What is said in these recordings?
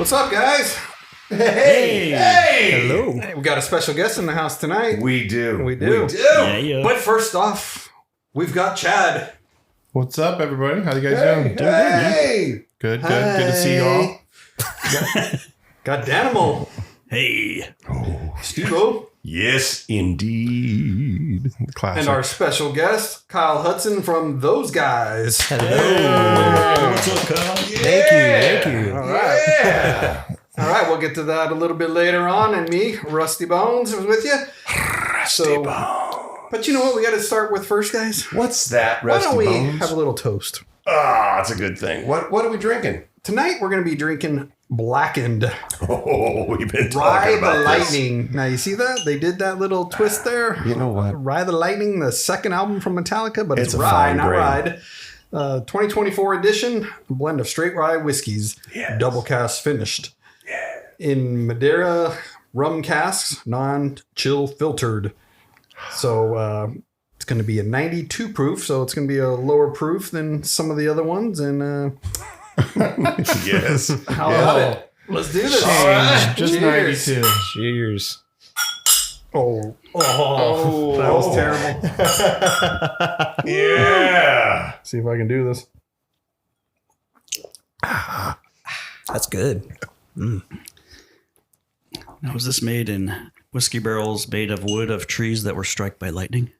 What's up, guys? Hey! Hello. Hey, we got a special guest in the house tonight. We do. Yeah. But first off, we've got Chad. What's up, everybody? How you guys doing? Hey! Good. Good to see you all. Got Danimal. Hey. Steve-O. Yes, indeed. Classic. And our special guest, Kyle Hudson from Those Guys. Hello. What's up, Kyle? Thank you. All right. Yeah. All right, we'll get to that a little bit later on. And me, Rusty Bones, is with you. But you know what we got to start with first, guys? What's that, Why Rusty don't we Bones? have a little toast? Ah, it's a good thing. What are we drinking? Tonight, we're going to be drinking Blackened. Oh, we've been Ride talking the about this. Lightning. Now, you see that? They did that little twist there. You know what? Ride the Lightning, the second album from Metallica, but it's It's a rye, fine not grain. ride. 2024 edition, a blend of straight rye whiskeys, Yes. double cask finished. In Madeira rum casks, non-chill filtered. So it's going to be a 92 proof, so it's going to be a lower proof than some of the other ones. And Yes. how about it? Let's do this. All right. Just Cheers. 92. Cheers. Oh, that was terrible. Yeah. See if I can do this. That's good. Now, was this made in whiskey barrels made of wood of trees that were struck by lightning?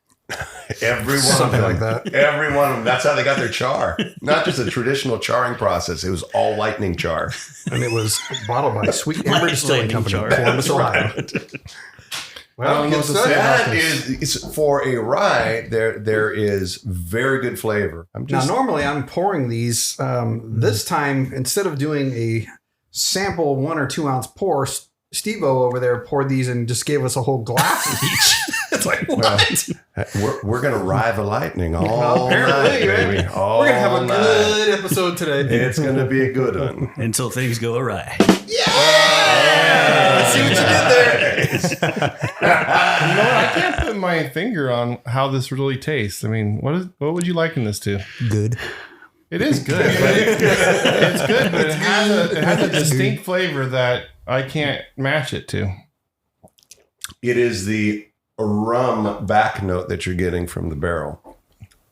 Every one Something of them. like that. Every one of them. That's how they got their char. Not just a traditional charring process. It was all lightning char. And it was bottled by Sweet Amber Distilling Lightning Company, jar. Columbus, Ohio. I Well, don't know good what to stuff. say. That is for a rye. There is very good flavor. I'm Now, just normally I'm pouring these. This time, instead of doing a sample 1 or 2 ounce pour, Steve-O over there poured these and just gave us a whole glass each. It's like, what? we're gonna ride the lightning all night, Apparently, baby. right? All We're going to have a night. good episode today. It's gonna be a good one. Until things go awry. Yeah! See what you did there? You know what? I can't put my finger on how this really tastes. I mean, what would you liken this to? Good. It is good. But it's good, but it has a distinct flavor that I can't match it to. It is the rum back note that you're getting from the barrel.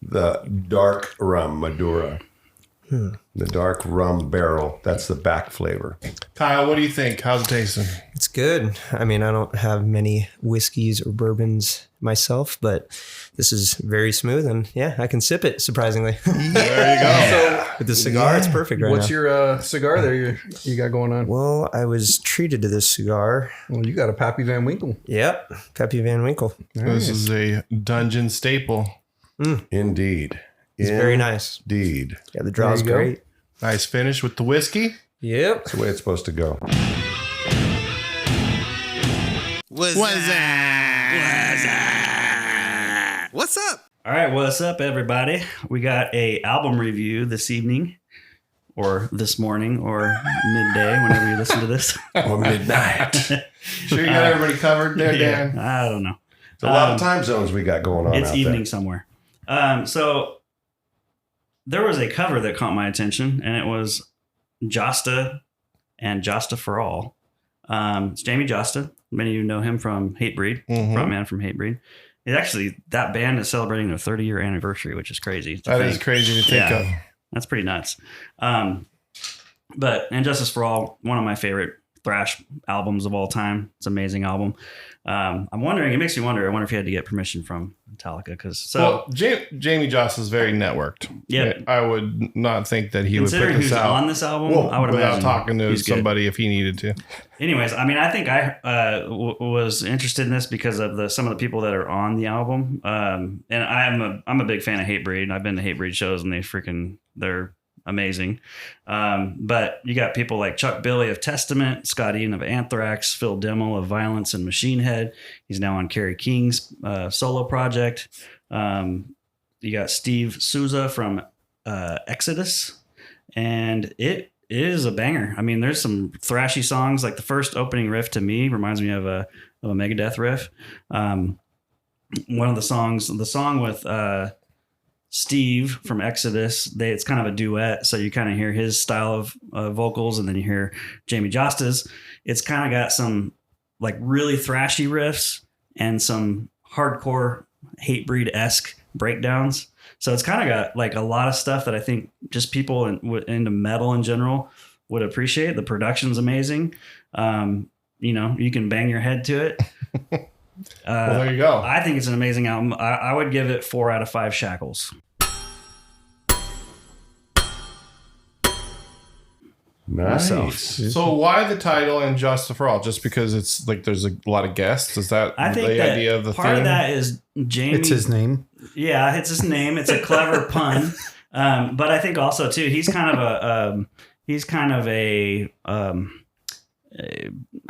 The dark rum Madura. The dark rum barrel. That's the back flavor. Kyle, what do you think? How's it tasting? It's good. I mean, I don't have many whiskeys or bourbons myself, but this is very smooth, and yeah, I can sip it surprisingly. There you go. With the cigar, it's perfect right What's now. your cigar there you got going on? Well, I was treated to this cigar. Well, you got a Pappy Van Winkle. Yep, Peppy Van Winkle. This is a dungeon staple. Indeed. It's very nice. Indeed. Yeah, the draw's There you go. great. Nice finish with the whiskey. Yep. That's the way it's supposed to go. What's up? All right, what's up, everybody? We got a album review this evening, or this morning, or midday, whenever you listen to this. Or midnight. Sure you got everybody covered there, Dan? I don't know. It's a lot of time zones we got going on It's out evening somewhere. So there was a cover that caught my attention, and it was Josta and Josta for All. It's Jamie Josta. Many of you know him from Hatebreed, frontman from Hatebreed. It actually, that band is celebrating their 30-year anniversary, which is crazy. to That is think. crazy to think of. That's pretty nuts. But And Justice for All, one of my favorite thrash albums of all time. It's an amazing album. I'm wondering, it makes me wonder, I wonder if he had to get permission from Metallica. Well, Jamie Joss is very networked. Yeah. I would not think that he would put considering this who's out on this album, I would without imagine talking to he's good. somebody if he needed to. Anyways, I mean, I think I was interested in this because of some of the people that are on the album. And I'm a big fan of Hatebreed. I've been to Hatebreed shows and they're amazing. But you got people like Chuck Billy of Testament, Scott Ian of Anthrax, Phil Dimmel of Violence and Machine Head. He's now on Kerry King's solo project. You got Steve Souza from Exodus, and it is a banger. I mean, there's some thrashy songs. Like the first opening riff to me reminds me of a Megadeth riff. One of the songs, the song with Steve from Exodus. It's kind of a duet, so you kind of hear his style of vocals, and then you hear Jamie Josta's. It's kind of got some like really thrashy riffs and some hardcore Hatebreed-esque breakdowns. So it's kind of got like a lot of stuff that I think just people into metal in general would appreciate. The production's amazing. You can bang your head to it. Well, there you go. I think it's an amazing album. I would give it 4 out of 5 shackles. Nice. So why the title and Justice for All? Just because it's like there's a lot of guests? Is that I think the that idea of the part theme? of that is Jamie. It's his name. Yeah, it's his name. It's a clever pun. But I think also too, he's kind of a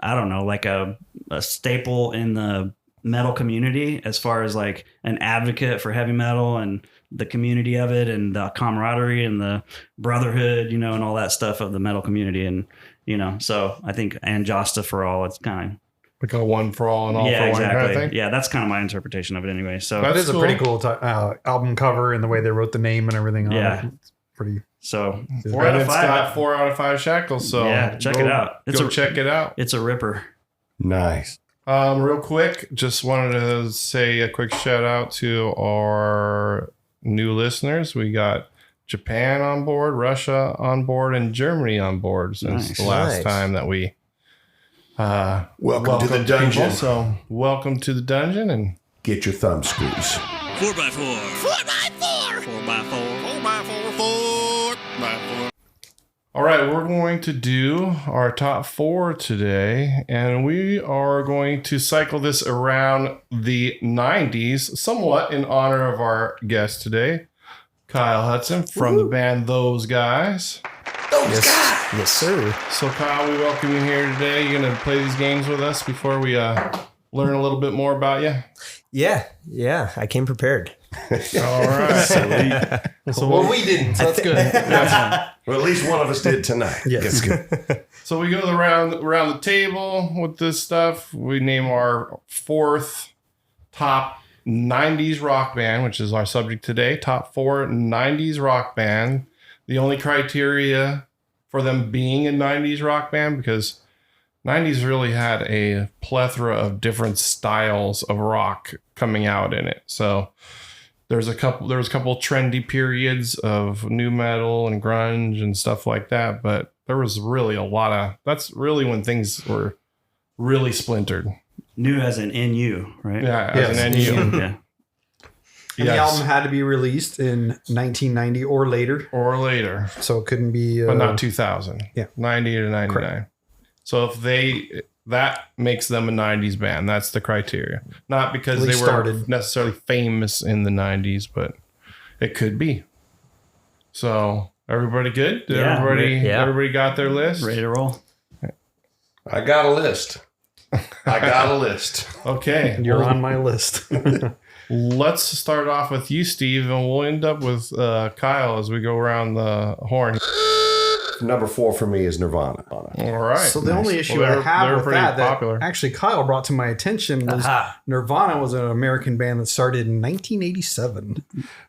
I don't know, like a staple in the metal community as far as like an advocate for heavy metal and the community of it and the camaraderie and the brotherhood, and all that stuff of the metal community. And, so I think, and Josta for All, it's kind of like a one for all and all yeah, for exactly. one kind of thing? Yeah, that's kind of my interpretation of it anyway. So That That's is a pretty cool album cover and the way they wrote the name and everything on Yeah. it. It's pretty. So 4 out of 5. five. Got 4 out of 5 shackles. So Yeah, check it out. Check it out. It's a ripper. Nice. Real quick, just wanted to say a quick shout out to our new listeners. We got Japan on board, Russia on board, and Germany on board since Nice. the last Nice. time that we Welcome to the dungeon. people. So welcome to the dungeon, and Get your thumb screws. 4x4. 4x4. 4x4. 4x4. 4x4. all right, we're going to do our top 4 today, and we are going to cycle this around the 90s, somewhat in honor of our guest today, Kyle Hudson from the band Those Guys. Yes, sir. So, Kyle, we welcome you here today. You're going to play these games with us before we learn a little bit more about you? Yeah. I came prepared. All right. Well, we didn't, so that's good. Well, at least one of us did tonight. Yes. That's good. So we go around the table with this stuff. We name our 4th top 90s rock band, which is our subject today. Top 4 90s rock band. The only criteria for them being a 90s rock band, because 90s really had a plethora of different styles of rock coming out in it. So there was a couple trendy periods of NuMetal and grunge and stuff like that, but there was really a lot of, that's really when things were really splintered. New as an NU, right? Yeah, as an Yes. NU. Yeah. And the album had to be released in 1990 or later, Or later, so it couldn't be. but not 2000. Yeah. 90 to 99. Correct. So if that makes them a 90s band. That's the criteria. Not because At they least were started. necessarily famous in the 90s, but it could be. So everybody good? Did Yeah. everybody got their list? Ready to roll? I got a list. Okay. You're well, on my list. let's start off with you, Steve, and we'll end up with Kyle as we go around the horn. Number 4 for me is Nirvana. All right. So the only issue Well, I they're have with pretty that popular. actually Kyle brought to my attention was Nirvana was an American band that started in 1987.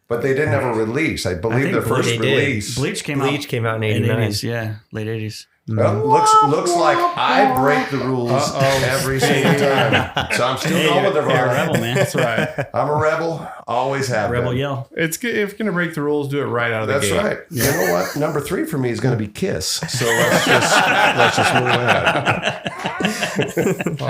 But they didn't have a release. I believe think their first they did. release. Bleach came out in 89. 80s, yeah, late 80s. Well, looks like I break the rules every single time. So I'm still going with You're a Nirvana. rebel, man. That's right. I'm a rebel. Always have Rebel been. yell. It's good. If you're going to break the rules, do it right out of the That's gate. right. You know what? Number 3 for me is going to be Kiss. So let's just move on.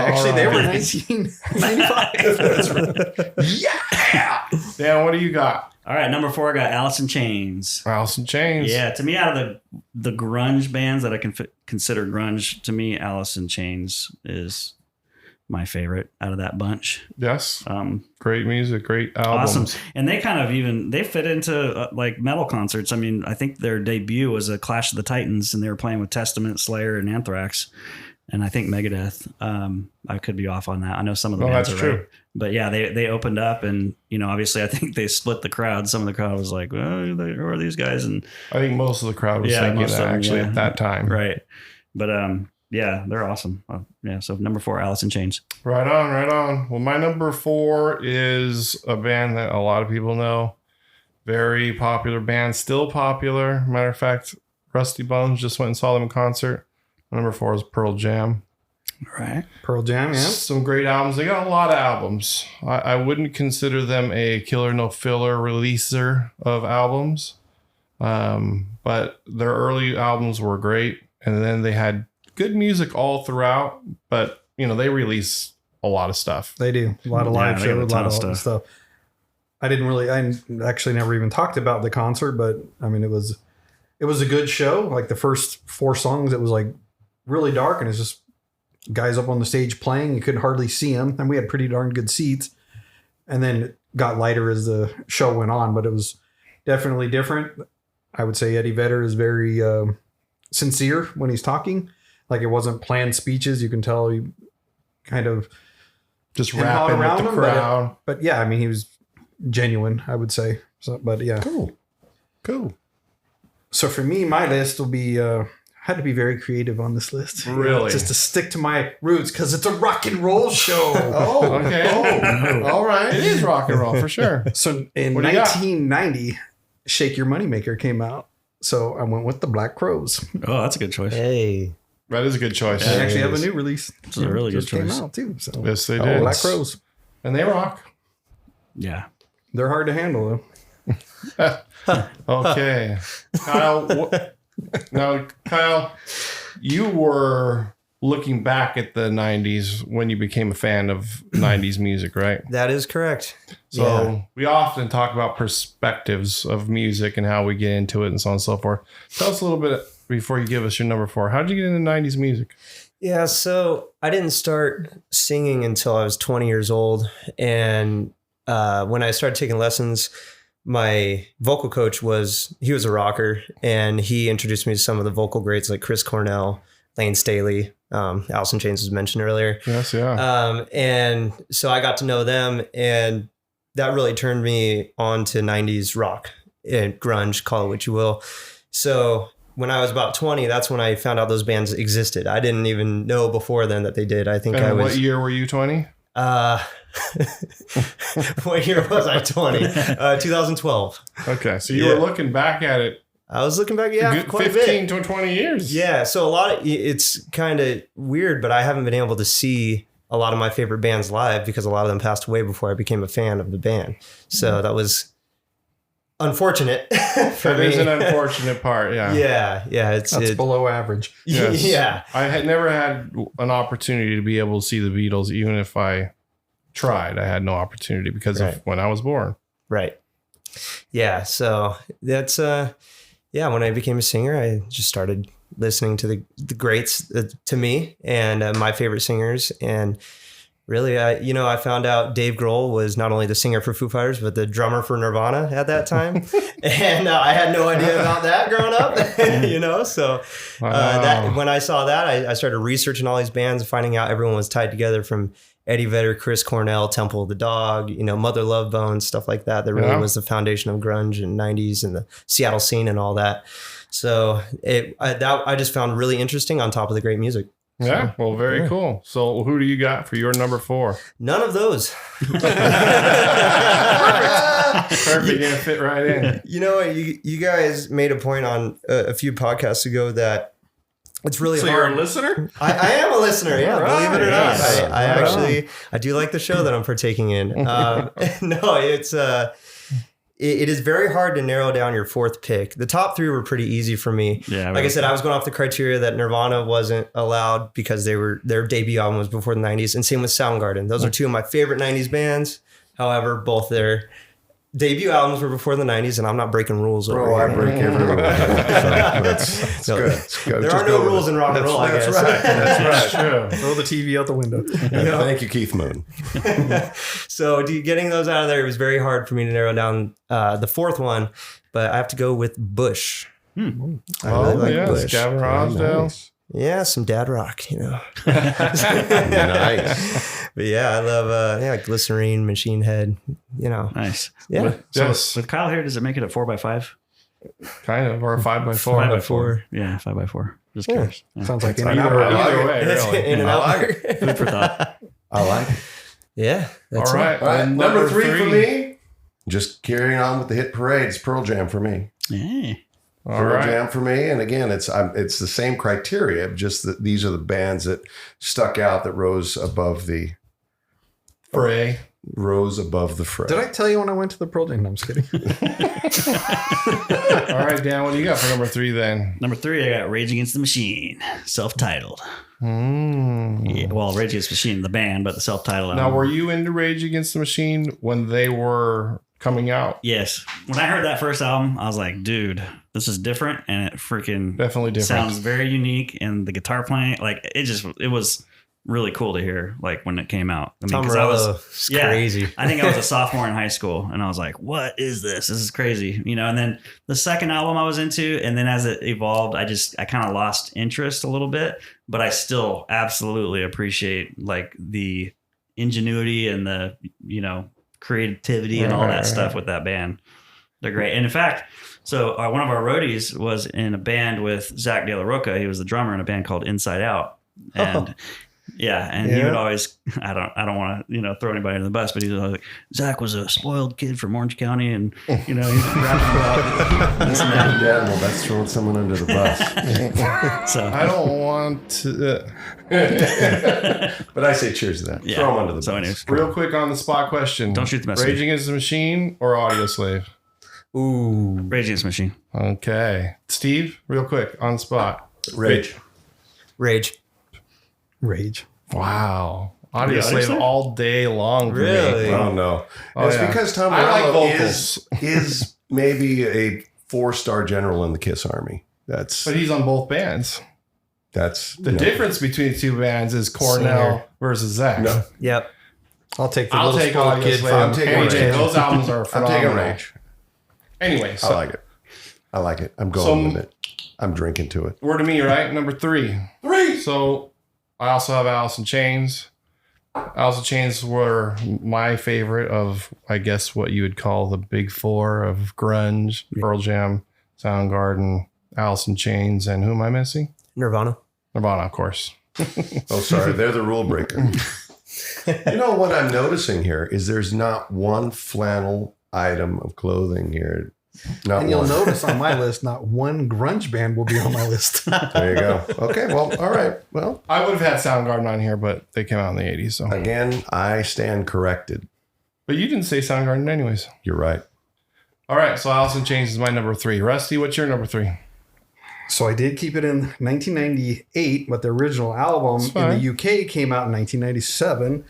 Actually, they were 1995. That's right. Yeah. Dan, what do you got? All right, number 4, I got Alice in Chains. Alice in Chains. Yeah, to me, out of the grunge bands that I can consider grunge, to me, Alice in Chains is my favorite out of that bunch. Yes. Great music, great albums. Awesome. And they kind of they fit into like metal concerts. I mean, I think their debut was a Clash of the Titans, and they were playing with Testament, Slayer, and Anthrax, and I think Megadeth. I could be off on that. I know some of the bands that's are true. right. But yeah, they opened up, and obviously I think they split the crowd. Some of the crowd was like, "Oh, who are these guys?" And I think most of the crowd was Yeah, thinking most that of them, actually yeah. at that time. right, but yeah, they're awesome. Yeah, so number 4, Alice in Chains. Right on. Well, my number 4 is a band that a lot of people know. Very popular band, still popular. Matter of fact, Rusty Bones just went and saw them in concert. Number 4 is Pearl Jam. Right. Pearl Jam, yeah. Some great albums. They got a lot of albums. I wouldn't consider them a killer no filler releaser of albums, but their early albums were great, and then they had good music all throughout. But they release a lot of stuff. They do. A lot of live they got shows, a a ton lot of of stuff. I actually never even talked about the concert, but I mean, it was a good show. Like the first 4 songs, it was like really dark, and it's just guys up on the stage playing. You couldn't hardly see them, and we had pretty darn good seats. And then it got lighter as the show went on, but it was definitely different. I would say Eddie Vedder is very sincere when he's talking. Like it wasn't planned speeches. You can tell he kind of Just rapping with the crowd. But yeah, I mean, he was genuine, I would say. So, but yeah. Cool. So for me, my list will be, had to be very creative on this list. Really? Just to stick to my roots because it's a rock and roll show. Oh, Okay. all right. It is rock and roll for sure. So in What do you got? 1990, Shake Your Moneymaker came out. So I went with the Black Crowes. Oh, that's a good choice. Hey. That is a good choice. They actually have a new release. It's a really good Just came choice. out too. So Yes, they did. Black Crowes. And they rock. Yeah. They're hard to handle though. Okay. Kyle, you were looking back at the 90s when you became a fan of 90s music, right? That is correct. So we often talk about perspectives of music and how we get into it and so on and so forth. Tell us a little bit before you give us your number 4. How did you get into 90s music? Yeah, so I didn't start singing until I was 20 years old. And when I started taking lessons, my vocal coach he was a rocker, and he introduced me to some of the vocal greats like Chris Cornell, Lane Staley, Alice in Chains was mentioned earlier. Yes, yeah. And so I got to know them, and that really turned me on to 90s rock and grunge, call it what you will. So when I was about 20, that's when I found out those bands existed. I didn't even know before then that they did. I think And what year were you, 20? What year was I? 20? 2012. Okay, so you were looking back at it. I was looking back, Good quite a 15 bit. to 20 years. Yeah, so it's kind of weird, but I haven't been able to see a lot of my favorite bands live because a lot of them passed away before I became a fan of the band. So that was unfortunate for That me. is an unfortunate part, yeah. Yeah, That's below average. Yes. Yeah. I had never had an opportunity to be able to see the Beatles, even if I tried. I had no opportunity because of when I was born. Right. Yeah. So that's, when I became a singer, I just started listening to the greats to me and my favorite singers. And really, I found out Dave Grohl was not only the singer for Foo Fighters, but the drummer for Nirvana at that time. And I had no idea about that growing up, so that when I saw that, I started researching all these bands and finding out everyone was tied together from Eddie Vedder, Chris Cornell, Temple of the Dog, Mother Love Bone, stuff like that. That really was the foundation of grunge and 90s and the Seattle scene and all that. So I just found really interesting on top of the great music. Yeah, well, very cool. So who do you got for your number 4? None of those. Perfect, gonna fit right in. You guys made a point on a few podcasts ago that it's really So hard. you're a listener? I am a listener, yeah. Believe it or not, Yes. I do like the show that I'm partaking in. No, it's it is very hard to narrow down your 4th pick. The top 3 were pretty easy for me. Yeah. Like I said, I was going off the criteria that Nirvana wasn't allowed because their debut album was before the 90s, and same with Soundgarden. Those are 2 of my favorite 90s bands. However, both their debut albums were before the 90s, and I'm not breaking rules over Oh, I here. break every rule. That's No, good. It's good. There Just are no go with rules it. in rock and roll, I That's guess. right. That's right. True. Throw the TV out the window. Yeah, thank you, Keith Moon. So getting those out of there, it was very hard for me to narrow down the 4th one, but I have to go with Bush. I really like yes, Bush. Gavin Rosdale. Nice. Yeah, some dad rock, Nice. But yeah, I love Glycerine, Machine Head, Nice. Yeah. Yes, With Kyle here, does it make it a 4x5? kind of, or a 5x4. 5x4. Yeah, 5x4. Just curious. Yeah. Sounds like Either way, In and out. Food for thought. I like it. Yeah. That's All right. All right, and number 3 for me, just carrying on with the hit parade. It's Pearl Jam for me. Yeah. All Pearl right. Jam for me. And again, it's the same criteria, just that these are the bands that stuck out, that rose above the Fray. fray. Did I tell you when I went to the Pearl Jam? No, I'm just kidding. All right, Dan, what do you got for number 3 then? Number 3, I got Rage Against the Machine, self-titled. Mm. Yeah, well, Rage Against the Machine, the band, but the self-titled Now, album. were you into Rage Against the Machine when they were coming out? Yes. When I heard that first album, I was like, dude, this is different, and it freaking Definitely different. sounds very unique, and the guitar playing, like, it was really cool to hear, like, when it came out. I mean, Tom 'cause I was Morello is crazy. I think I was a sophomore in high school, and I was like, what is this? This is crazy. You know, and then the second album I was into, and then as it evolved, I kind of lost interest a little bit, but I still absolutely appreciate like the ingenuity and the, you know, creativity and all that stuff with that band. They're great. And in fact, so one of our roadies was in a band with Zach De La Roca. He was the drummer in a band called Inside Out. And yeah, and he would always, I don't want to, you know, throw anybody under the bus, but he was always like, Zach was a spoiled kid from Orange County, and, you know, he's rapping about this and that. Yeah, well, that's throwing someone under the bus. So I don't want to. But I say cheers to that. Yeah. Throw them under the So bus. anyways, Real quick on the spot question. Don't shoot the messenger. Rage Against the Machine or Audio Slave? Ooh. Rage Against the Machine. Okay. Steve, real quick on the spot. Rage. Rage. Rage. Wow. Audio Yeah, Slave Slave? all day long. For Really? Me. Oh, no. Oh, It's yeah. because Tom I like Morello vocals. is maybe a 4-star general in the Kiss Army. That's But he's on both bands. The no. difference between the two bands is Cornell Singer. versus Zach. No, Yep. I'll take the I'll little take spoiled Audio kid Slave. from I'm taking Any Rage. day. Those albums are I'm phenomenal. taking Rage. Anyway, I so like it. I like it. I'm going with it. I'm drinking to it. word to me, right? Number 3. 3. So I also have Alice in Chains. Alice in Chains were my favorite of, I guess, what you would call the big 4 of grunge, Pearl Jam, Soundgarden, Alice in Chains, and who am I missing? Nirvana. Nirvana, of course. Oh, sorry. They're the rule breaker. You know what I'm noticing here is there's not one flannel item of clothing here. Not And you'll one. notice on my list, not one grunge band will be on my list. There you go. Okay. Well, all right. Well, I would have had Soundgarden on here, but they came out in the 80s. So, again, I stand corrected. but you didn't say Soundgarden anyways. You're right. All right, so Alice in Chains is my number 3. Rusty, what's your number 3? So I did keep it in 1998, but the original album That's in fine. the UK came out in 1997.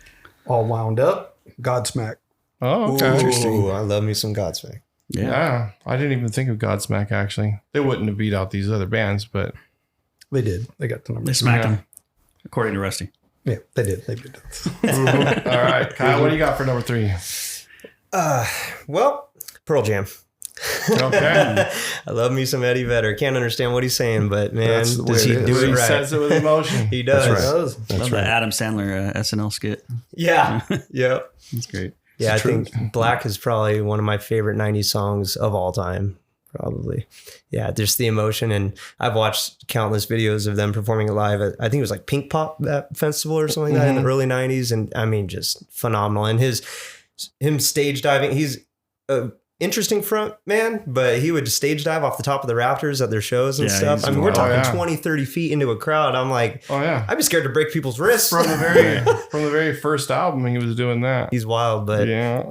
All wound up. Godsmack. Oh, okay. Ooh, I love me some Godsmack. Yeah, I didn't even think of Godsmack, actually. They wouldn't have beat out these other bands, but They did. They got the number. They smacked Yeah. him, according to Rusty. Yeah, they did. They did. all right. Kyle, what do you got for number 3? Well, Pearl Jam. Okay. I love me some Eddie Vedder. Can't understand what he's saying, but man, That's the way does he it is. do he it right? says it with emotion. He does. That's right. Does. That's Love right. the Adam Sandler SNL skit. Yeah. Yep. That's great. Yeah, I It's the think Black is probably one of my favorite 90s songs of all time. Probably. Yeah, just the emotion. And I've watched countless videos of them performing it live at, I think it was like Pink Pop that festival or something like that in the early 90s. And I mean, just phenomenal. And him stage diving, he's an interesting front man, but he would stage dive off the top of the rafters at their shows and Yeah, stuff. he's I mean, we're wild. talking Oh, yeah. 20, 30 feet into a crowd. I'm like, Oh, yeah. I'd be scared to break people's wrists. From the very first album, he was doing that. He's wild, but Yeah.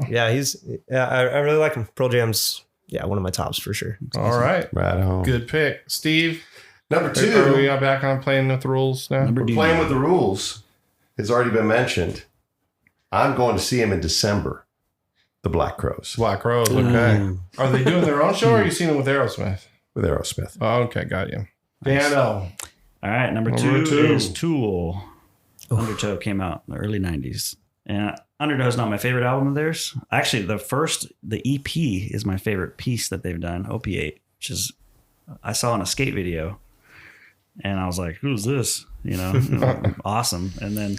I really like him. Pearl Jam's one of my tops for sure. All right. Right on. Good pick. Steve, Number are we 2, back on playing with the rules now? Number D. playing with the rules has already been mentioned. I'm going to see him in December. The Black Crowes Black Rose. Okay. Are they doing their own show or are you seeing it with Aerosmith? with Aerosmith. Oh, okay. Got you. Dano. All right, number Number 2 2. is Tool. Undertow came out in the early 90s. And Undertow is not my favorite album of theirs. Actually, the EP is my favorite piece that they've done, Opiate, which is, I saw in a skate video. And I was like, who's this? You know, awesome. And then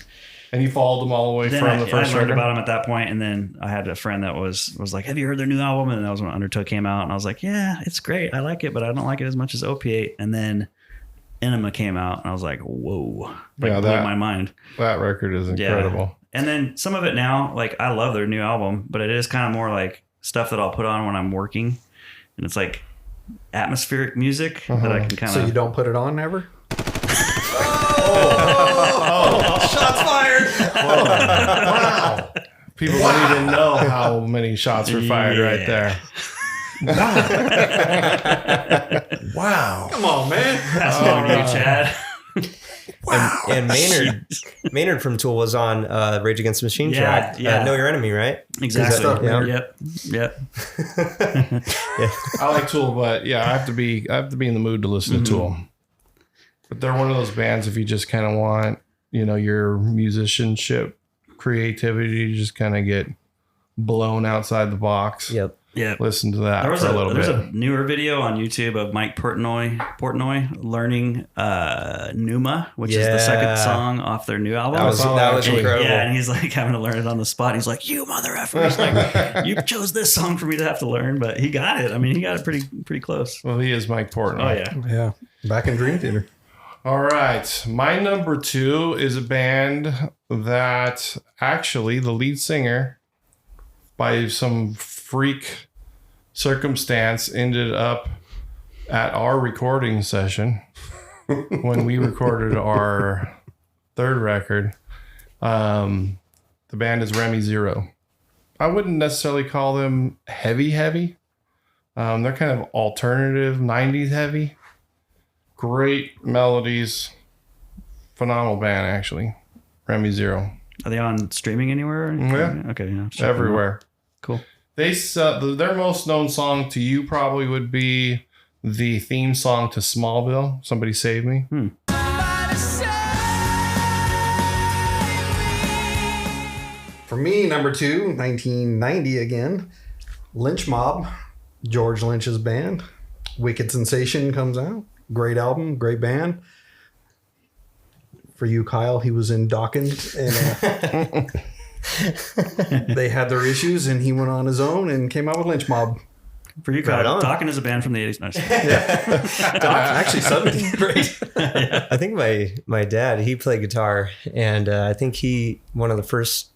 And you followed them all the way then from the I first learned record? about them at that point, and then I had a friend that was like, "Have you heard their new album?" And that was when Undertow came out, and I was like, "Yeah, it's great. I like it, but I don't like it as much as Opiate." And then Enema came out, and I was like, "Whoa!" Blew my mind. That record is incredible. And then some of it now, like I love their new album, but it is kind of more like stuff that I'll put on when I'm working, and it's like atmospheric music that I can kind of. So you don't put it on ever? Shots fired. Wow. People don't even know how many shots were fired right there. Wow. Come on, man. That's one you, Chad. And Maynard from Tool was on Rage Against the Machine track. Yeah. Know Your Enemy, right? Exactly. Yeah. Yep. I like Tool, but yeah, I have to be in the mood to listen to Tool. But they're one of those bands if you just kind of want, your musicianship, creativity to just kind of get blown outside the box. Yep. Yeah. Listen to that There's for a little bit. a newer video on YouTube of Mike Portnoy learning Numa, which is the second song off their new album. That was incredible. Yeah, and he's like having to learn it on the spot. He's like, "You mother effer!" He's like, "You chose this song for me to have to learn," but he got it. I mean, he got it pretty close. Well, he is Mike Portnoy. Oh yeah. Yeah. Back in Dream Theater. All right. My number 2 is a band that actually the lead singer, by some freak circumstance, ended up at our recording session when we recorded our third record. The band is Remy Zero. I wouldn't necessarily call them heavy. They're kind of alternative 90s heavy. Great melodies. Phenomenal band, actually. Remy Zero. Are they on streaming anywhere? Yeah. Okay. Yeah. Everywhere. Cool. They their most known song to you probably would be the theme song to Smallville, Somebody Save Me. For me, number 2, 1990 again. Lynch Mob, George Lynch's band. Wicked Sensation comes out. Great album, great band. For you, Kyle, he was in Dawkins, and they had their issues, and he went on his own and came out with Lynch Mob. For you, Kyle, Dawkins is a band from the 80s. Nice. Actually, 17th grade. I think my dad, he played guitar, and I think one of the first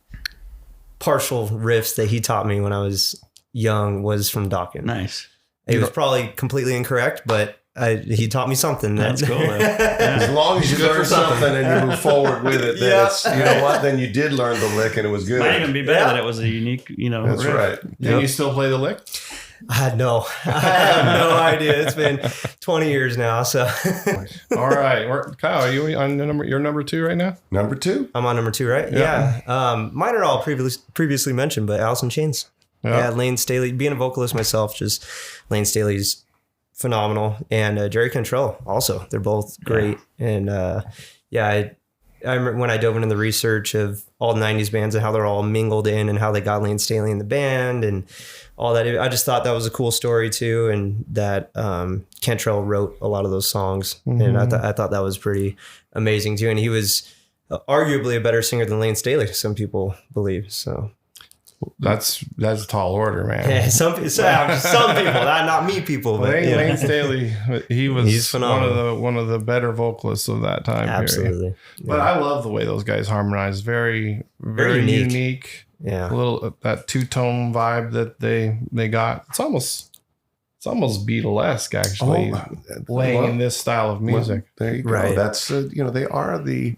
partial riffs that he taught me when I was young was from Dawkins. Nice. It was probably completely incorrect, but he taught me something. That's cool, though. As long as you learn something and you move forward with it, then it's, you know what? Then you did learn the lick and it was good. Might even be better that it was a unique, That's riff. right. Can you still play the lick? I have no idea. It's been 20 years now, so All right. Kyle, are you on your number 2 right now? Number 2. I'm on number 2, right? Yeah. Mine are all previously mentioned, but Alice in Chains. Yeah, Lane Staley. Being a vocalist myself, just Lane Staley's phenomenal, and Jerry Cantrell also. They're both great, and I remember when I dove into the research of all the 90s bands and how they're all mingled in and how they got Lane Staley in the band and all that. I just thought that was a cool story too, and that Cantrell wrote a lot of those songs, and I thought that was pretty amazing too. And he was arguably a better singer than Lane Staley, some people believe. So that's a tall order, man. yeah, some people, not me people, but Lane Staley, he's phenomenal. one of the better vocalists of that time period. Absolutely. But I love the way those guys harmonize. Very, very unique. Yeah. A little that 2-tone vibe that they got. It's almost Beatlesque actually, playing in this style of music. There you go. Right. That's they are the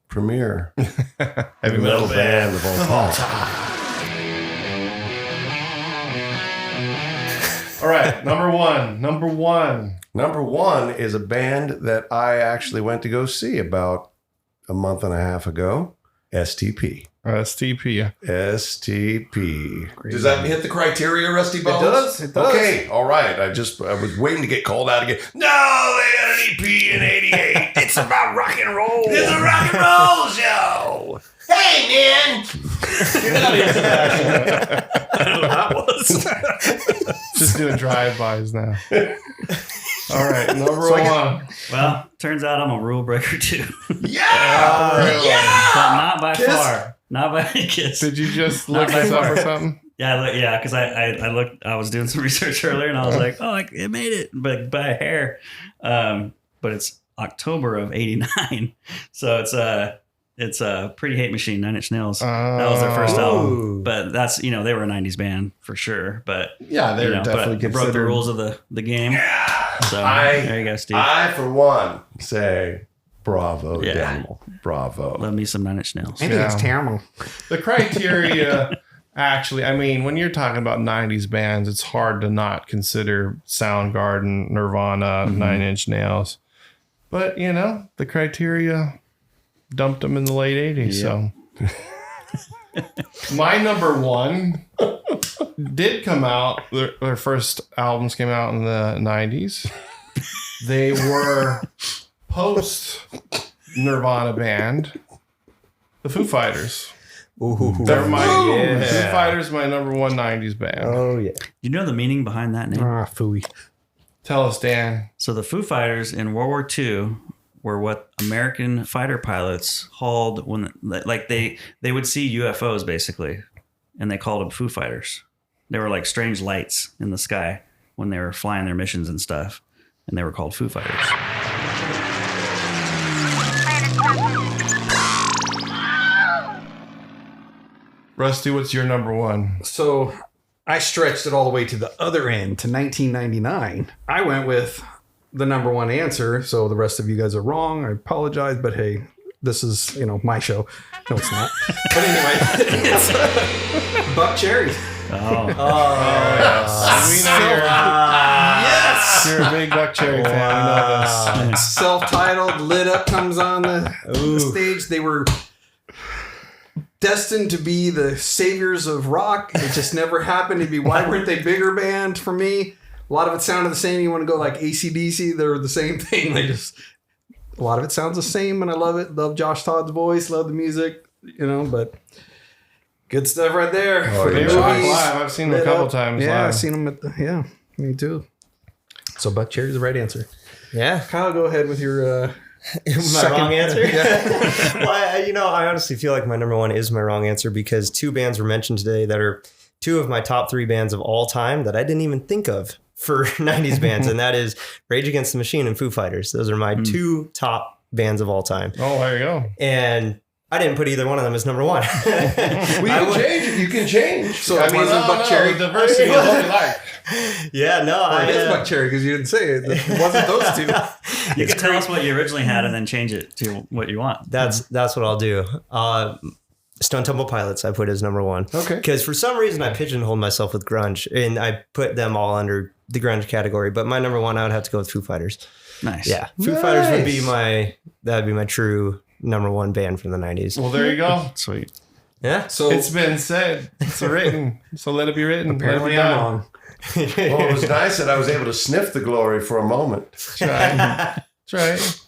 premier heavy metal band of all time. All right, number one. Number 1 is a band that I actually went to go see about a month and a half ago. STP. STP. STP. Does that hit the criteria, Rusty Bones? It does. Okay, all right. I was waiting to get called out again. No, they had an EP in '88. It's about rock and roll. It's a rock and roll show. Hey, man. I don't know what that was. Just doing drive-bys now. All right, number 1. Well, turns out I'm a rule breaker too. Yeah. But not by Kiss? far. Not by a kiss. Did you just Not look by this up far. or something? Yeah, because I looked. I was doing some research earlier, and I was like, "Oh, it made it, but by a hair." But it's October of '89, so It's a Pretty Hate Machine, 9 Inch Nails. That was their first album, but that's they were a '90s band for sure. But Yeah, they're definitely but broke the rules of the game. So there you go, Steve. I for one say bravo, Yeah. Daniel. Bravo. Love me some 9 Inch Nails. I think it's terrible. The criteria, actually, I mean, when you're talking about 90s bands, it's hard to not consider Soundgarden, Nirvana, 9 Inch Nails. But, the criteria dumped them in the late 80s. So my number one did come out. Their first albums came out in the 90s. They were post Nirvana band, the Foo Fighters. Ooh. They're Foo Fighters, my number one 90s band. Oh, yeah. You know the meaning behind that name? Phooey. Tell us, Dan. So the Foo Fighters in World War II were what American fighter pilots hauled when, like, they would see UFOs basically, and they called them Foo Fighters. They were like strange lights in the sky when they were flying their missions and stuff, and they were called Foo Fighters. Rusty, what's your number one? So I stretched it all the way to the other end to 1999. I went with the number one answer. So the rest of you guys are wrong. I apologize, but hey, this is, my show. No, it's not. But anyway, it's Buck Cherry. Yes. Yes. You're a big Buck Cherry fan. I know this. Self-titled, Lit Up comes on the stage. They were destined to be the saviors of rock. It just never happened to be. Why weren't they bigger band for me? A lot of it sounded the same. You want to go like AC/DC, they're the same thing. A lot of it sounds the same, and I love it. Love Josh Todd's voice, love the music, but good stuff right there. For They the rock movies, live. I've seen them a couple times Yeah, live. I've seen them me too. So Buck Cherry's the right answer. Yeah. Kyle, go ahead with your My wrong answer? Well, I honestly feel like my number one is my wrong answer because two bands were mentioned today that are two of my top three bands of all time that I didn't even think of for 90s bands. And that is Rage Against the Machine and Foo Fighters. Those are my two top bands of all time. Oh, there you go. And I didn't put either one of them as number one. Change it. You can change. So it wasn't Buck Cherry. Diversity is what we like. Yeah, no. It is Buck Cherry because you didn't say it. It wasn't those two. You can tell us what you originally had and then change it to what you want. That's what I'll do. Stone Temple Pilots I put as number one. Okay. Because for some reason I pigeonholed myself with grunge and I put them all under the grunge category. But my number one, I would have to go with Foo Fighters. Nice. Yeah. Foo Fighters would be my true number one band from the 90s. Well, there you go. Sweet. Yeah. So It's been said. It's written. So let it be written. apparently Let it be I'm done. wrong. Well, it was nice that I was able to sniff the glory for a moment. That's right. That's right.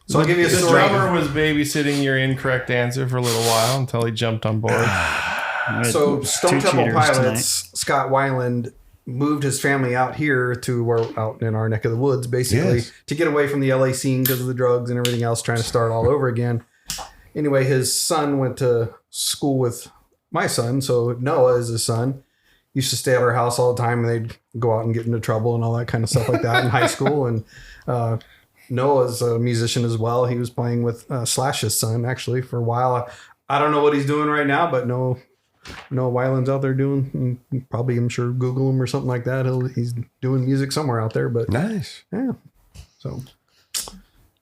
So I'll give you a The story. drummer was babysitting your incorrect answer for a little while until he jumped on board. So Stone Two Temple cheaters Pilots, tonight. Scott Weiland moved his family out here out in our neck of the woods, basically, Yes. to get away from the LA scene because of the drugs and everything else, trying to start all over again. Anyway, his son went to school with my son, so Noah is his son. Used to stay at our house all the time, and they'd go out and get into trouble and all that kind of stuff like that in high school. And Noah's a musician as well. He was playing with Slash's son actually for a while. I don't know what he's doing right now, but Noah Weiland's out there doing, probably I'm sure Google him or something like that. He's doing music somewhere out there, but Nice. yeah. So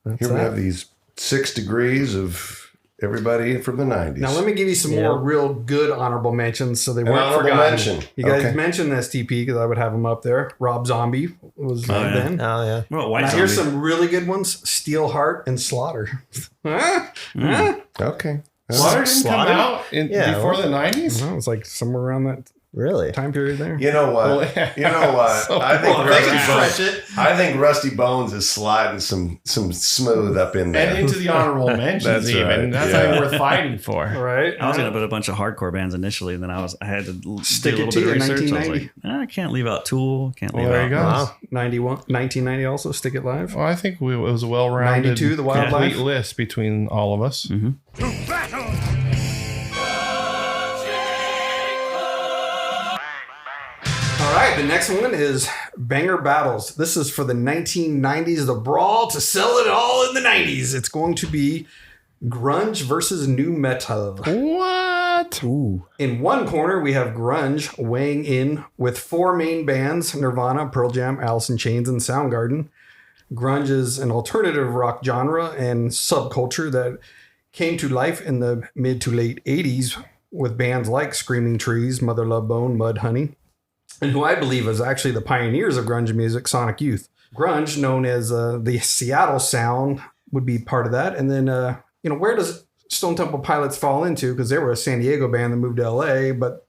that's Here we that. have these 6 degrees of everybody from the 90s. Now let me give you some more real good honorable mentions, so they weren't honorable forgotten. mention. You guys Okay. mentioned STP because I would have them up there. Rob Zombie was yeah. then. Oh, yeah. Well, White Now Zombie. here's some really good ones: Steelheart and Slaughter. Huh? Huh? Okay. Slaughter didn't come Slaughter? out Yeah, before well- the 90s? Well, it was like somewhere around that Really? time period there. You know what? Well, yeah. You know what? So I think well, Rusty they can Bones. stretch it. I think Rusty Bones is sliding some smooth up in there. And into the honorable mentions That's even. right. That's Yeah. not even worth fighting for. Right? I was gonna put a bunch of hardcore bands initially, and then I had to Stick do a it little to bit of you, research. I was 1990. like, I can't leave out Tool. Can't leave Well, there out. you go. Wow. 1990 also, Stick It Live. Well, I think it was a well-rounded 92, The Wildlife. complete list between all of us. All right, the next one is Banger Battles. This is for the 1990s, the brawl to sell it all in the 90s. It's going to be Grunge versus NuMetal. What? Ooh. In one corner, we have grunge weighing in with 4 main bands: Nirvana, Pearl Jam, Alice in Chains, and Soundgarden. Grunge is an alternative rock genre and subculture that came to life in the mid to late 80s with bands like Screaming Trees, Mother Love Bone, Mudhoney, and who I believe is actually the pioneers of grunge music, Sonic Youth. Grunge, known as the Seattle sound, would be part of that. And then, where does Stone Temple Pilots fall into? Because they were a San Diego band that moved to LA, but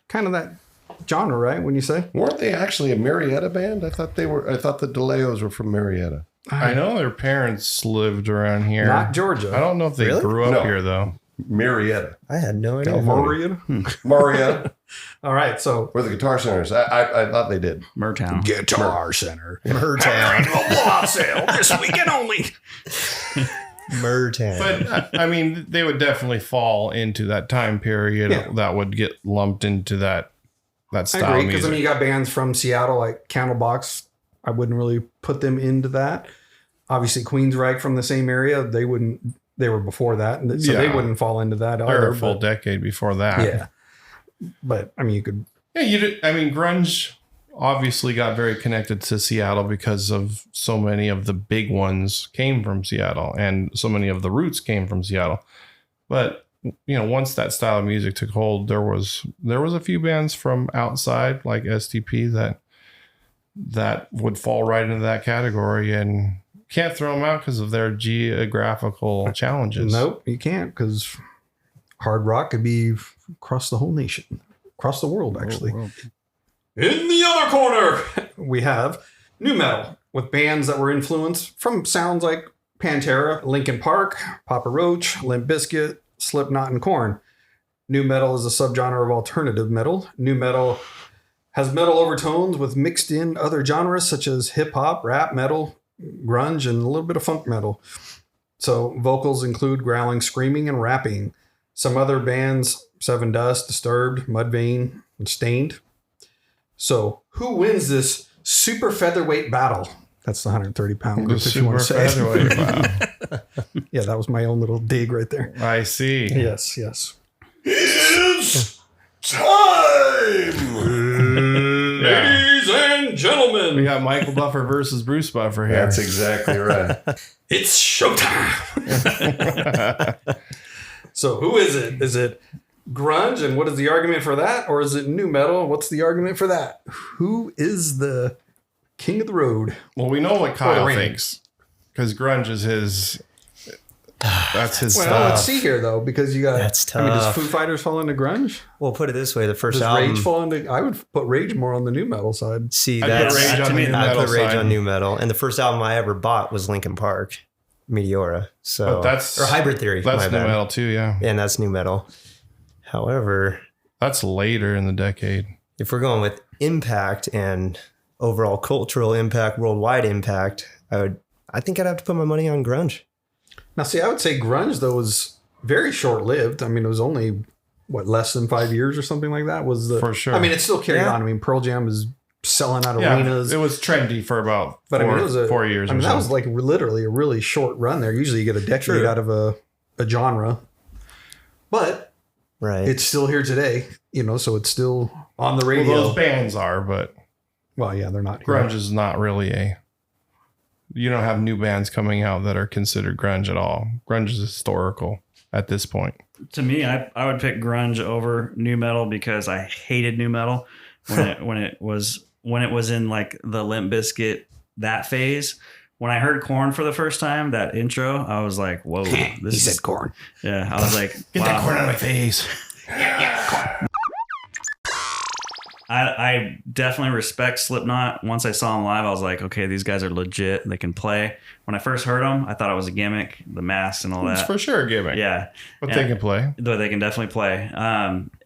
kind of that genre, right? When you say, Weren't they actually a Marietta band? I thought the DeLeos were from Marietta. I know their parents lived around here. not Georgia. I don't know if they Really? grew up No. here though. Marietta. I had no idea. California. Marietta. Marietta. All right, so Where the Guitar Centers. I thought they did. Murtown. Guitar Center. Murtown. Blowout sale this weekend only. Murtown. But I mean, they would definitely fall into that time period Yeah. that would get lumped into that I style agree, of because music. you got bands from Seattle like Candlebox. I wouldn't really put them into that. Obviously, Queensryche from the same area. They wouldn't. They were before that, so they Yeah. wouldn't fall into that They're either. a full but- decade before that. yeah, but I mean, you could. Yeah, grunge obviously got very connected to Seattle because of so many of the big ones came from Seattle and so many of the roots came from Seattle. But once that style of music took hold, there was a few bands from outside like STP that would fall right into that category and can't throw them out because of their geographical challenges. Nope, you can't, because hard rock could be across the whole nation, across the world, actually. In the other corner, we have NuMetal, with bands that were influenced from sounds like Pantera, Linkin Park, Papa Roach, Limp Bizkit, Slipknot, and Korn. NuMetal is a subgenre of alternative metal. NuMetal has metal overtones with mixed in other genres such as hip hop, rap, metal, grunge, and a little bit of funk metal. So vocals include growling, screaming, and rapping. Some other bands: Seven Dust, Disturbed, Mudvayne, and Stained. So who wins this super featherweight battle? That's the 130-pound group, if you want to say it. Wow. Yeah, that was my own little dig right there. I see. Yes, yes. It's time! Ladies and We gentlemen, got Michael Buffer versus Bruce Buffer here. That's exactly right. it's showtime. So who is it? Is it grunge, and what is the argument for that? Or is it NuMetal? What's the argument for that? Who is the king of the road? Well, we know what Kyle Randy. thinks because grunge is his. That's his Well, stuff. let's see here, though, because you got. That's I mean, does tough. Foo Fighters fall into grunge? Well, put it this way: the first Does album. Rage fall into? I would put Rage more on the NuMetal side. See, I put that's Rage on to me, the I metal put Rage side. on NuMetal, and the first album I ever bought was Linkin Park, Meteora. So But that's- or Hybrid Theory. That's my new bad. metal too, yeah. and that's NuMetal. However, That's later in the decade. if we're going with impact and overall cultural impact, worldwide impact, I think I'd have to put my money on grunge. Now, see, I would say grunge, though, was very short-lived. I mean, it was only, less than 5 years or something like that? Was the For sure. I mean, it still carried Yeah. on. I mean, Pearl Jam is selling out Yeah, arenas. it was trendy for about But four, I mean, it was 4 years I mean, or that so. was like literally a really short run there. Usually you get a decade True. out of a genre. But Right. it's still here today, so it's still on the well, radio. those bands are, but Well, yeah, they're not here. grunge is not really you don't have new bands coming out that are considered grunge at all. Grunge is historical at this point. To me, I would pick grunge over new metal because I hated new metal when it was in like the Limp Bizkit that phase. When I heard Korn for the first time, that intro, I was like, "Whoa!" This is Korn. Yeah, I was like, Get wow. that corn out of my face. I definitely respect Slipknot. Once I saw them live, I was like, okay, these guys are legit. They can play. When I first heard them, I thought it was a gimmick, the mask and all It's that. for sure a gimmick. Yeah. But Yeah. they can play. Though they can definitely play.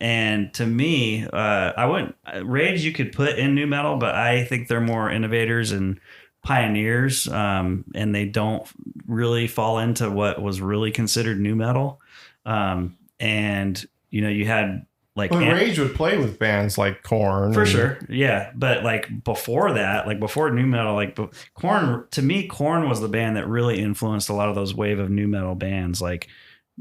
And to me, I wouldn't Rage you could put in new metal, but I think they're more innovators and pioneers. And they don't really fall into what was really considered new metal. And you had like But Rage would play with bands like Korn. for sure, yeah. But like before that, like before new metal, like Korn, to me, Korn was the band that really influenced a lot of those wave of new metal bands. Like